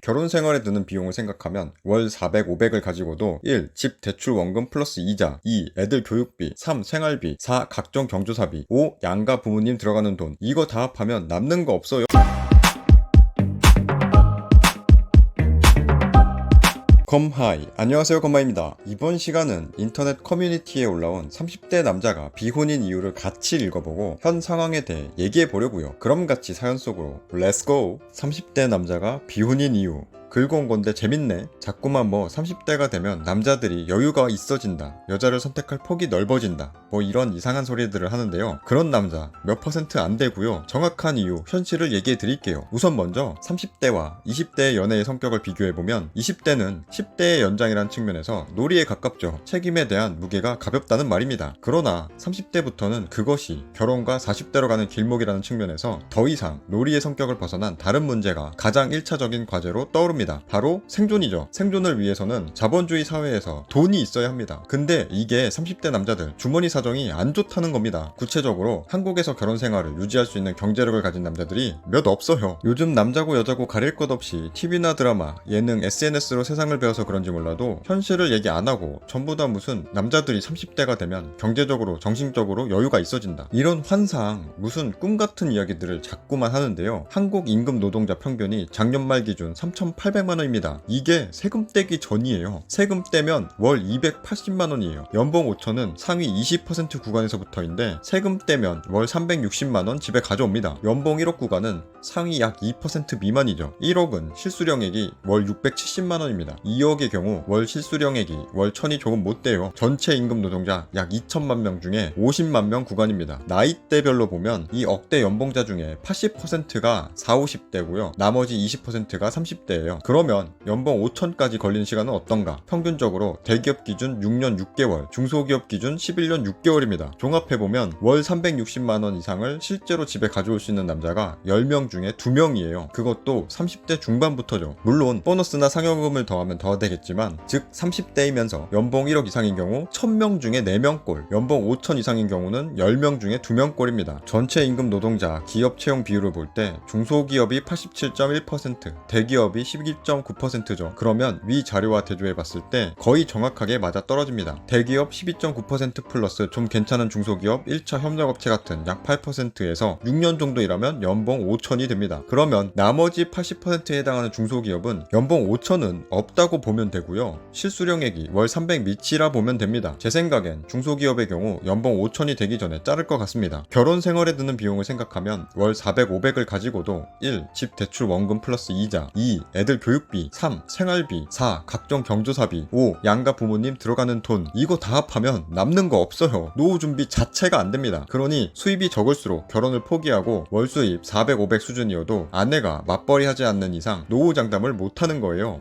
결혼 생활에 드는 비용을 생각하면 월 400, 500을 가지고도 1. 집 대출 원금 플러스 이자 2. 애들 교육비 3. 생활비 4. 각종 경조사비 5. 양가 부모님 들어가는 돈 이거 다 합하면 남는 거 없어요. 검하이 안녕하세요, 검하입니다. 이번 시간은 인터넷 커뮤니티에 올라온 30대 남자가 비혼인 이유를 같이 읽어보고 현 상황에 대해 얘기해보려고요. 그럼 같이 사연 속으로 렛츠고! 30대 남자가 비혼인 이유 긁어온 건데 재밌네. 자꾸만 30대가 되면 남자들이 여유가 있어진다, 여자를 선택할 폭이 넓어진다, 이런 이상한 소리들을 하는데요. 그런 남자 몇 퍼센트 안 되고요. 정확한 이유, 현실을 얘기해 드릴게요. 우선 먼저 30대와 20대의 연애의 성격을 비교해보면 20대는 10대의 연장이란 측면에서 놀이에 가깝죠. 책임에 대한 무게가 가볍다는 말입니다. 그러나 30대부터는 그것이 결혼과 40대로 가는 길목이라는 측면에서 더 이상 놀이의 성격을 벗어난 다른 문제가 가장 1차적인 과제로 떠오릅니다. 바로 생존이죠. 생존을 위해서는 자본주의 사회에서 돈이 있어야 합니다. 근데 이게 30대 남자들 주머니 사정이 안 좋다는 겁니다. 구체적으로 한국에서 결혼 생활을 유지할 수 있는 경제력을 가진 남자들이 몇 없어요. 요즘 남자고 여자고 가릴 것 없이 TV나 드라마, 예능, SNS로 세상을 배워서 그런지 몰라도 현실을 얘기 안 하고 전부 다 무슨 남자들이 30대가 되면 경제적으로 정신적으로 여유가 있어진다, 이런 환상, 무슨 꿈 같은 이야기들을 자꾸만 하는데요. 한국 임금 노동자 평균이 작년 말 기준 3,800만원입니다. 이게 세금 떼기 전이에요. 세금 떼면 월 280만원이에요. 연봉 5천은 상위 20% 구간에서부터인데 세금 떼면 월 360만원 집에 가져옵니다. 연봉 1억 구간은 상위 약 2% 미만이죠. 1억은 실수령액이 월 670만원입니다. 2억의 경우 월 실수령액이 월 1000이 조금 못 돼요. 전체 임금 노동자 약 2천만 명 중에 50만 명 구간입니다. 나이대별로 보면 이 억대 연봉자 중에 80%가 40, 50대고요. 나머지 20%가 30대예요. 그러면 연봉 5천까지 걸리는 시간은 어떤가? 평균적으로 대기업 기준 6년 6개월, 중소기업 기준 11년 6개월입니다. 종합해보면 월 360만원 이상을 실제로 집에 가져올 수 있는 남자가 10명 중에 2명이에요. 그것도 30대 중반부터죠. 물론 보너스나 상여금을 더하면 더 되겠지만, 즉 30대이면서 연봉 1억 이상인 경우 1000명 중에 4명꼴, 연봉 5천 이상인 경우는 10명 중에 2명꼴입니다. 전체 임금 노동자 기업 채용 비율을 볼 때 중소기업이 87.1%, 대기업이 12.9%죠. 그러면 위 자료와 대조해봤을 때 거의 정확하게 맞아떨어집니다. 대기업 12.9% 플러스 좀 괜찮은 중소기업 1차 협력업체 같은 약 8%에서 6년 정도 일하면 연봉 5천이 됩니다. 그러면 나머지 80%에 해당하는 중소기업은 연봉 5천은 없다고 보면 되고요. 실수령액이 월 300 미치라 보면 됩니다. 제 생각엔 중소기업의 경우 연봉 5천이 되기 전에 자를 것 같습니다. 결혼 생활에 드는 비용을 생각하면 월 400, 500을 가지고도 1. 집 대출 원금 플러스 이자 2. 애들 교육비 3. 생활비 4. 각종 경조사비 5. 양가 부모님 들어가는 돈 이거 다 합하면 남는 거 없어요. 노후 준비 자체가 안 됩니다. 그러니 수입이 적을수록 결혼을 포기하고 월 수입 400, 500 수준이어도 아내가 맞벌이 하지 않는 이상 노후 장담을 못하는 거예요.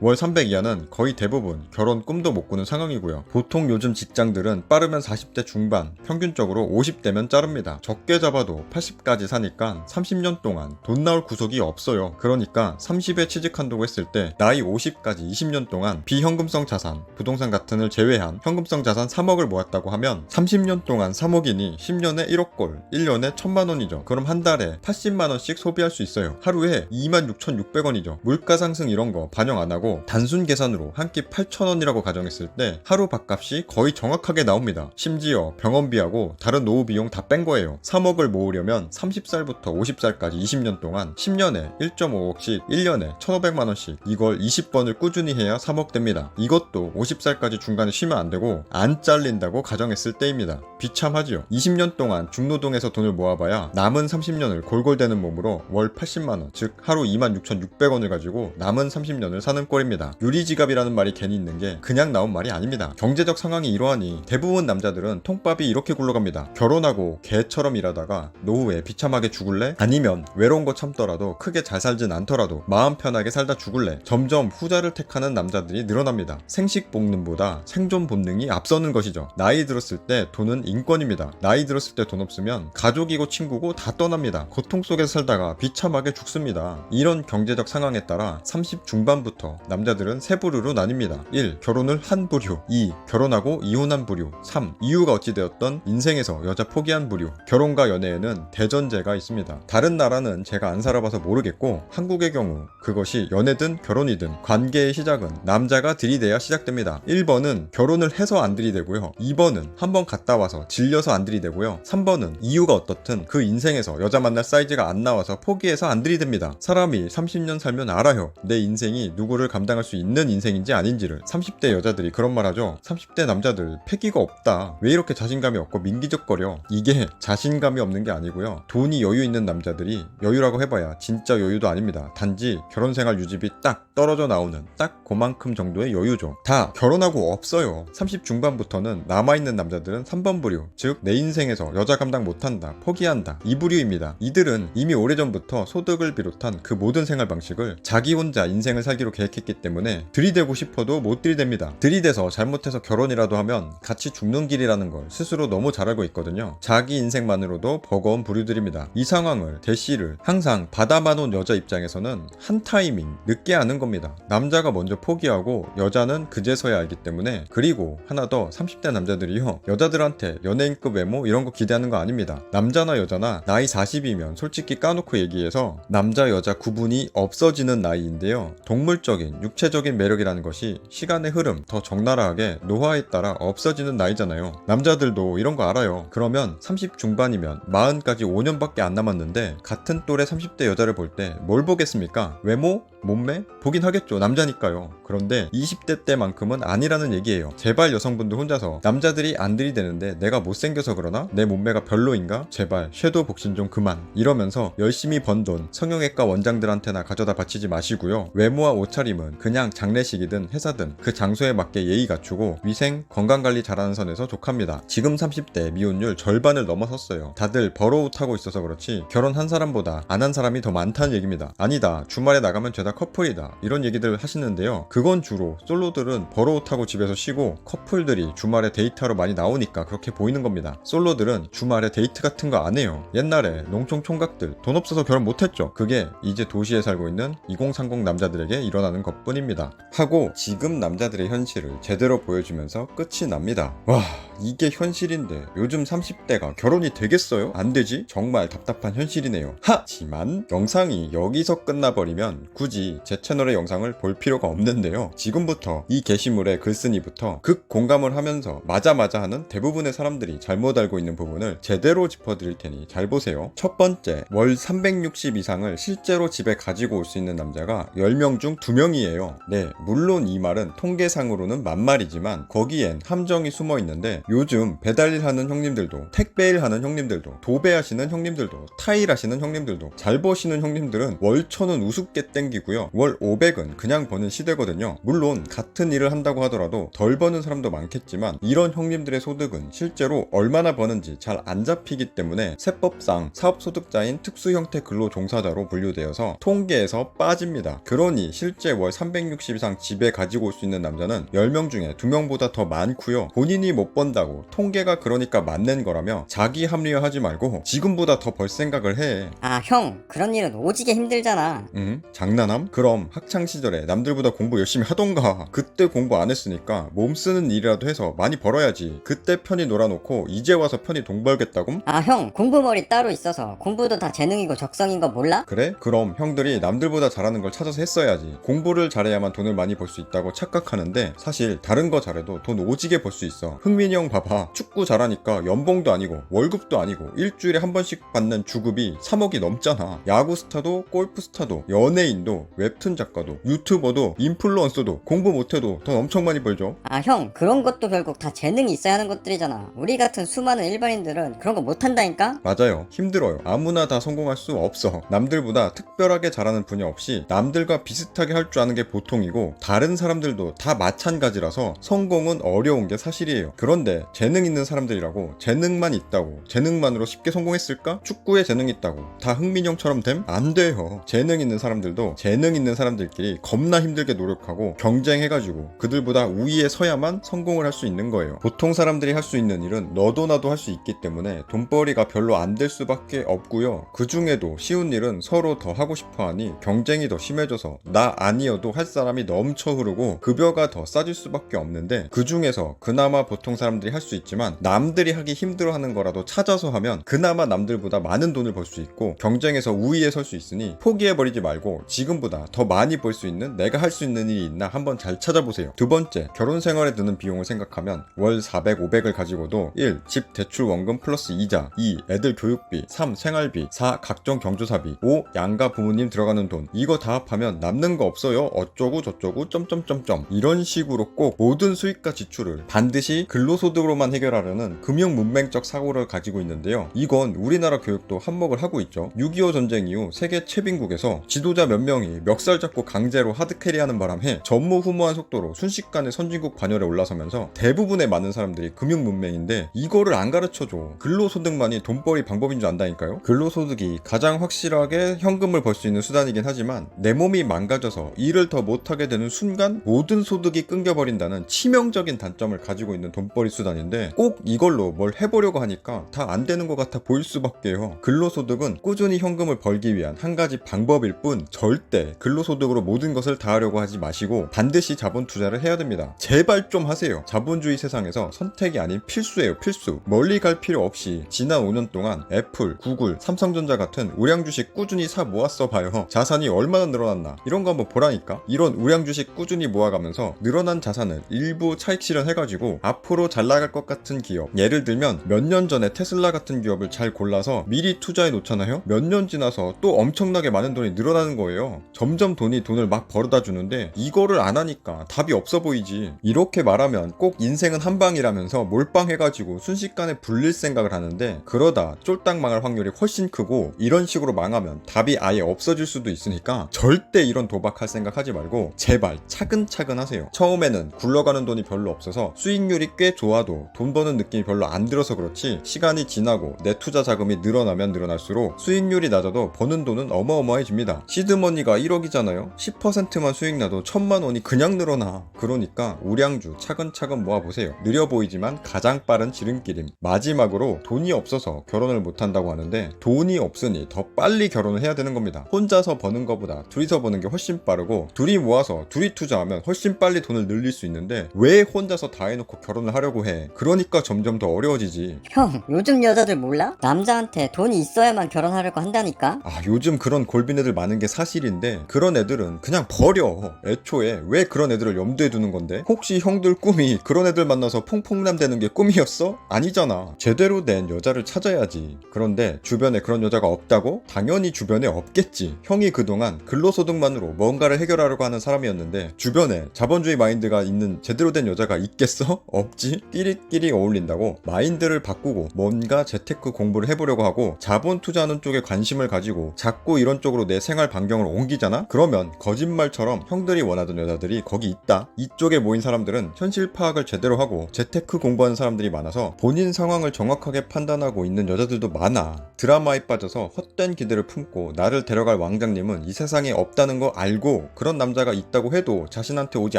월 300 이하는 거의 대부분 결혼 꿈도 못 꾸는 상황이고요. 보통 요즘 직장들은 빠르면 40대 중반, 평균적으로 50대면 자릅니다. 적게 잡아도 80까지 사니까 30년 동안 돈 나올 구석이 없어요. 그러니까 30에 취직한다고 했을 때 나이 50까지 20년 동안 비현금성 자산, 부동산 같은 을 제외한 현금성 자산 3억을 모았다고 하면 30년 동안 3억이니 10년에 1억꼴, 1년에 1000만원이죠. 그럼 한 달에 80만원씩 소비할 수 있어요. 하루에 26,600원이죠. 물가 상승 이런 거 반영 안 하고 단순 계산으로 한 끼 8,000원이라고 가정했을 때 하루 밥값이 거의 정확하게 나옵니다. 심지어 병원비하고 다른 노후 비용 다 뺀 거예요. 3억을 모으려면 30살부터 50살까지 20년 동안 10년에 1.5억씩 1년에 1,500만원씩 이걸 20번을 꾸준히 해야 3억 됩니다. 이것도 50살까지 중간에 쉬면 안 되고 안 잘린다고 가정했을 때입니다. 비참하지요. 20년 동안 중노동에서 돈을 모아봐야 남은 30년을 골골대는 몸으로 월 80만원, 즉 하루 26,600원을 가지고 남은 30년을 사는 꼴입니다. 유리지갑이라는 말이 괜히 있는 게 그냥 나온 말이 아닙니다. 경제적 상황이 이러하니 대부분 남자들은 통밥이 이렇게 굴러갑니다. 결혼하고 개처럼 일하다가 노후에 비참하게 죽을래? 아니면 외로운 거 참더라도 크게 잘 살진 않더라도 마음 편하게 살다 죽을래? 점점 후자를 택하는 남자들이 늘어납니다. 생식 본능보다 생존 본능이 앞서는 것이죠. 나이 들었을 때 돈은 인권입니다. 나이 들었을 때 돈 없으면 가족이고 친구고 다 떠납니다. 고통 속에서 살다가 비참하게 죽습니다. 이런 경제적 상황에 따라 30 중반부터 남자들은 세 부류로 나뉩니다. 1. 결혼을 한 부류 2. 결혼하고 이혼한 부류 3. 이유가 어찌되었던 인생에서 여자 포기한 부류. 결혼과 연애에는 대전제가 있습니다. 다른 나라는 제가 안 살아봐서 모르겠고 한국의 경우 그것이 역시 연애든 결혼이든 관계의 시작은 남자가 들이대야 시작됩니다. 1번은 결혼을 해서 안 들이대고요. 2번은 한번 갔다 와서 질려서 안 들이대고요. 3번은 이유가 어떻든 그 인생에서 여자 만날 사이즈가 안 나와서 포기해서 안 들이댑니다. 사람이 30년 살면 알아요. 내 인생이 누구를 감당할 수 있는 인생인지 아닌지를. 30대 여자들이 그런 말 하죠. 30대 남자들 패기가 없다. 왜 이렇게 자신감이 없고 민기적거려. 이게 자신감이 없는 게 아니고요. 돈이 여유 있는 남자들이 여유라고 해봐야 진짜 여유도 아닙니다. 단지 결혼생활 유지비 딱 떨어져 나오는 딱 그만큼 정도의 여유죠. 다 결혼하고 없어요. 30 중반부터는 남아있는 남자들은 3번 부류, 즉 내 인생에서 여자 감당 못한다, 포기한다, 이 부류입니다. 이들은 이미 오래전부터 소득을 비롯한 그 모든 생활 방식을 자기 혼자 인생을 살기로 계획했기 때문에 들이대고 싶어도 못 들이댑니다. 들이대서 잘못해서 결혼이라도 하면 같이 죽는 길이라는 걸 스스로 너무 잘 알고 있거든요. 자기 인생만으로도 버거운 부류들입니다. 이 상황을 대시를 항상 받아만 온 여자 입장에서는 한 타이밍 늦게 아는 겁니다. 남자가 먼저 포기하고 여자는 그제서야 알기 때문에. 그리고 하나 더, 30대 남자들이요, 여자들한테 연예인급 외모 이런 거 기대하는 거 아닙니다. 남자나 여자나 나이 40이면 솔직히 까놓고 얘기해서 남자 여자 구분이 없어지는 나이인데요. 동물적인 육체적인 매력이라는 것이 시간의 흐름 더 적나라하게 노화에 따라 없어지는 나이잖아요. 남자들도 이런 거 알아요. 그러면 30 중반이면 40까지 5년밖에 안 남았는데 같은 또래 30대 여자를 볼 때 뭘 보겠습니까? 외모? 몸매? 보긴 하겠죠. 남자니까요. 그런데 20대 때만큼은 아니라는 얘기예요. 제발 여성분들 혼자서 남자들이 안 들이대는데 내가 못생겨서 그러나? 내 몸매가 별로인가? 제발 섀도우 복신 좀 그만. 이러면서 열심히 번 돈 성형외과 원장들한테나 가져다 바치지 마시고요. 외모와 옷차림은 그냥 장례식이든 회사든 그 장소에 맞게 예의 갖추고 위생, 건강관리 잘하는 선에서 족합니다. 지금 30대 미혼율 절반을 넘어섰어요. 다들 버러웃하고 있어서 그렇지 결혼 한 사람보다 안 한 사람이 더 많다는 얘기입니다. 아니다, 주말에 나가면 죄다 커플이다, 이런 얘기들 하시는데요. 그건 주로 솔로들은 버러웃하고 집에서 쉬고 커플들이 주말에 데이트하러 많이 나오니까 그렇게 보이는 겁니다. 솔로들은 주말에 데이트 같은 거 안 해요. 옛날에 농촌 총각들 돈 없어서 결혼 못했죠. 그게 이제 도시에 살고 있는 2030 남자들에게 일어나는 것뿐입니다. 하고 지금 남자들의 현실을 제대로 보여주면서 끝이 납니다. 와, 이게 현실인데 요즘 30대가 결혼이 되겠어요? 안 되지? 정말 답답한 현실이네요. 하지만 영상이 여기서 끝나버리면 굳이 제 채널의 영상을 볼 필요가 없는데요. 지금부터 이 게시물의 글쓴이부터 극 공감을 하면서 맞아 하는 대부분의 사람들이 잘못 알고 있는 부분을 제대로 짚어드릴 테니 잘 보세요. 첫 번째, 월 360 이상을 실제로 집에 가지고 올 수 있는 남자가 10명 중 2명이에요. 네, 물론 이 말은 통계상으로는 만말이지만 거기엔 함정이 숨어 있는데 요즘 배달일 하는 형님들도, 택배일 하는 형님들도, 도배하시는 형님들도, 타일하시는 형님들도, 잘 버시는 형님들은 월 1000은 우습게 땡기고요. 월 500은 그냥 버는 시대거든요. 물론 같은 일을 한다고 하더라도 덜 버는 사람도 많겠지만 이런 형님들의 소득은 실제로 얼마나 버는지 잘 안 잡히기 때문에 세법상 사업소득자인 특수형태 근로종사자로 분류되어서 통계에서 빠집니다. 그러니 실제 월 360 이상 집에 가지고 올 수 있는 남자는 10명 중에 2명보다 더 많고요. 본인이 못 번다고 통계가 그러니까 맞는 거라며 자기 합리화하지 말고 지금보다 더 벌 생각을 해. 아, 형, 그런 일은 오지게 힘들잖아. 장난함? 그럼 학창시절에 남들보다 공부 열심히 하던가. 그때 공부 안 했으니까 몸 쓰는 일이라도 해서 많이 벌어야지. 그때 편히 놀아놓고 이제 와서 편히 돈 벌겠다고? 아, 형, 공부머리 따로 있어서 공부도 다 재능이고 적성인 거 몰라? 그래? 그럼 형들이 남들보다 잘하는 걸 찾아서 했어야지. 공부를 잘해야만 돈을 많이 벌 수 있다고 착각하는데 사실 다른 거 잘해도 돈 오지게 벌 수 있어. 흥민이 형 봐봐. 축구 잘하니까 연봉도 아니고 월급도 아니고 일주일에 한 번씩 받는 주급이 3억이 넘잖아. 야구 스타도 골프 스타도 연예인도 웹툰 작가도 유튜버도 인플루언서도 공부 못해도 돈 엄청 많이 벌죠. 아, 형, 그런 것도 결국 다 재능이 있어야 하는 것들이잖아. 우리 같은 수많은 일반인들은 그런 거 못한다니까? 맞아요. 힘들어요. 아무나 다 성공할 수 없어. 남들보다 특별하게 잘하는 분야 없이 남들과 비슷하게 할 줄 아는 게 보통이고 다른 사람들도 다 마찬가지라서 성공은 어려운 게 사실이에요. 그런데 재능 있는 사람들이라고 재능만 있다고 재능만으로 쉽게 성공했을까? 축구에 재능 있다고 다 흥민형처럼 됨? 안 돼요. 재능 있는 사람들도 재능 있는 사람들끼리 겁나 힘들게 노력하고 경쟁해가지고 그들보다 우위에 서야만 성공을 할 수 있는 거예요. 보통 사람들이 할 수 있는 일은 너도 나도 할 수 있기 때문에 돈벌이가 별로 안 될 수밖에 없고요. 그 중에도 쉬운 일은 서로 더 하고 싶어 하니 경쟁이 더 심해져서 나 아니어도 할 사람이 넘쳐 흐르고 급여가 더 싸질 수밖에 없는데 그 중에서 그나마 보통 사람들이 할 수 있지만 남들이 하기 힘들어하는 거라도 찾아서 하면 그나마 남들보다 많은 돈을 벌 수 있고 경쟁에서 우위에 설 수 있으니 포기해버리지 말고 지금부터 수익보다 더 많이 벌 수 있는 내가 할 수 있는 일이 있나 한번 잘 찾아보세요. 두 번째, 결혼 생활에 드는 비용을 생각하면 월 400, 500을 가지고도 1. 집 대출 원금 플러스 이자, 2. 애들 교육비, 3. 생활비, 4. 각종 경조사비, 5. 양가 부모님 들어가는 돈, 이거 다 합하면 남는 거 없어요 어쩌고 저쩌고 점점점점, 이런 식으로 꼭 모든 수익과 지출을 반드시 근로소득으로만 해결하려는 금융문맹적 사고를 가지고 있는데요. 이건 우리나라 교육도 한몫을 하고 있죠. 6.25 전쟁 이후 세계 최빈국에서 지도자 몇 명이 멱살 잡고 강제로 하드캐리하는 바람에 전무후무한 속도로 순식간에 선진국 반열에 올라서면서 대부분의 많은 사람들이 금융문맹인데 이거를 안 가르쳐줘. 근로소득만이 돈벌이 방법인 줄 안다니까요. 근로소득이 가장 확실하게 현금을 벌 수 있는 수단이긴 하지만 내 몸이 망가져서 일을 더 못하게 되는 순간 모든 소득이 끊겨버린다는 치명적인 단점을 가지고 있는 돈벌이 수단인데 꼭 이걸로 뭘 해보려고 하니까 다 안 되는 것 같아 보일 수밖에요. 근로소득은 꾸준히 현금을 벌기 위한 한 가지 방법일 뿐 절대 근로소득으로 모든 것을 다 하려고 하지 마시고 반드시 자본 투자를 해야 됩니다. 제발 좀 하세요. 자본주의 세상에서 선택이 아닌 필수예요. 필수. 멀리 갈 필요 없이 지난 5년 동안 애플, 구글, 삼성전자 같은 우량 주식 꾸준히 사 모았어 봐요. 자산이 얼마나 늘어났나 이런 거 한번 보라니까. 이런 우량 주식 꾸준히 모아가면서 늘어난 자산을 일부 차익 실현해가지고 앞으로 잘 나갈 것 같은 기업, 예를 들면 몇 년 전에 테슬라 같은 기업을 잘 골라서 미리 투자해 놓잖아요. 몇 년 지나서 또 엄청나게 많은 돈이 늘어나는 거예요. 점점 돈을 막 벌어다 주는데 이거를 안 하니까 답이 없어 보이지. 이렇게 말하면 꼭 인생은 한 방이라면서 몰빵해가지고 순식간에 불릴 생각을 하는데 그러다 쫄딱 망할 확률이 훨씬 크고 이런 식으로 망하면 답이 아예 없어질 수도 있으니까 절대 이런 도박할 생각 하지 말고 제발 차근차근 하세요. 처음에는 굴러가는 돈이 별로 없어서 수익률이 꽤 좋아도 돈 버는 느낌이 별로 안 들어서 그렇지 시간이 지나고 내 투자 자금이 늘어나면 늘어날수록 수익률이 낮아도 버는 돈은 어마어마해집니다. 시드머니가 1억이잖아요. 10%만 수익 나도 1000만 원이 그냥 늘어나. 그러니까 우량주 차근차근 모아보세요. 느려 보이지만 가장 빠른 지름길임. 마지막으로 돈이 없어서 결혼을 못한다고 하는데 돈이 없으니 더 빨리 결혼을 해야 되는 겁니다. 혼자서 버는 것보다 둘이서 버는 게 훨씬 빠르고 둘이 모아서 둘이 투자하면 훨씬 빨리 돈을 늘릴 수 있는데 왜 혼자서 다 해놓고 결혼을 하려고 해. 그러니까 점점 더 어려워지지. 형, 요즘 여자들 몰라? 남자한테 돈이 있어야만 결혼하려고 한다니까? 요즘 그런 골빈 애들 많은 게 사실인데 그런 애들은 그냥 버려. 애초에 왜 그런 애들을 염두에 두는 건데? 혹시 형들 꿈이 그런 애들 만나서 퐁퐁남 되는 게 꿈이었어? 아니잖아. 제대로 된 여자를 찾아야지. 그런데 주변에 그런 여자가 없다고? 당연히 주변에 없겠지. 형이 그동안 근로소득만으로 뭔가를 해결하려고 하는 사람이었는데 주변에 자본주의 마인드가 있는 제대로 된 여자가 있겠어? 없지? 끼리끼리 어울린다고 마인드를 바꾸고 뭔가 재테크 공부를 해보려고 하고 자본 투자하는 쪽에 관심을 가지고 자꾸 이런 쪽으로 내 생활 반경을 옮기잖아? 그러면 거짓말처럼 형들이 원하던 여자들이 거기 있다. 이쪽에 모인 사람들은 현실 파악을 제대로 하고 재테크 공부하는 사람들이 많아서 본인 상황을 정확하게 판단하고 있는 여자들도 많아. 드라마에 빠져서 헛된 기대를 품고 나를 데려갈 왕장님은 이 세상에 없다는 거 알고 그런 남자가 있다고 해도 자신한테 오지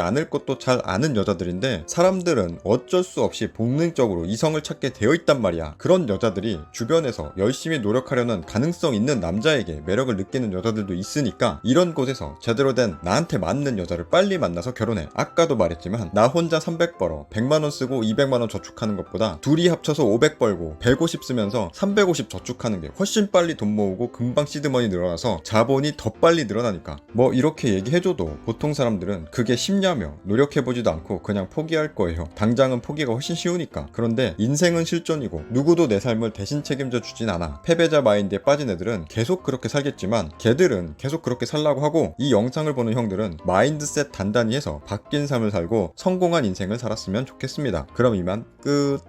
않을 것도 잘 아는 여자들인데 사람들은 어쩔 수 없이 본능적으로 이성을 찾게 되어 있단 말이야. 그런 여자들이 주변에서 열심히 노력하려는 가능성 있는 남자에게 매력을 느끼는 여자들도 있으니까 이런 곳에서 제대로 된 나한테 맞는 여자를 빨리 만나서 결혼해. 아까도 말했지만 나 혼자 300 벌어 100만원 쓰고 200만원 저축하는 것보다 둘이 합쳐서 500 벌고 150 쓰면서 350 저축하는 게 훨씬 빨리 돈 모으고 금방 시드머니 늘어나서 자본이 더 빨리 늘어나니까. 뭐 이렇게 얘기해줘도 보통 사람들은 그게 쉽냐며 노력해보지도 않고 그냥 포기할 거예요. 당장은 포기가 훨씬 쉬우니까. 그런데 인생은 실존이고 누구도 내 삶을 대신 책임져 주진 않아. 패배자 마인드에 빠진 애들은 계속 그렇게 살겠지만 걔들은 계속 그렇게 살라고 하고 이 영상을 보는 형들은 마인드셋 단단히 해서 바뀐 삶을 살고 성공한 인생을 살았으면 좋겠습니다. 그럼 이만 끝.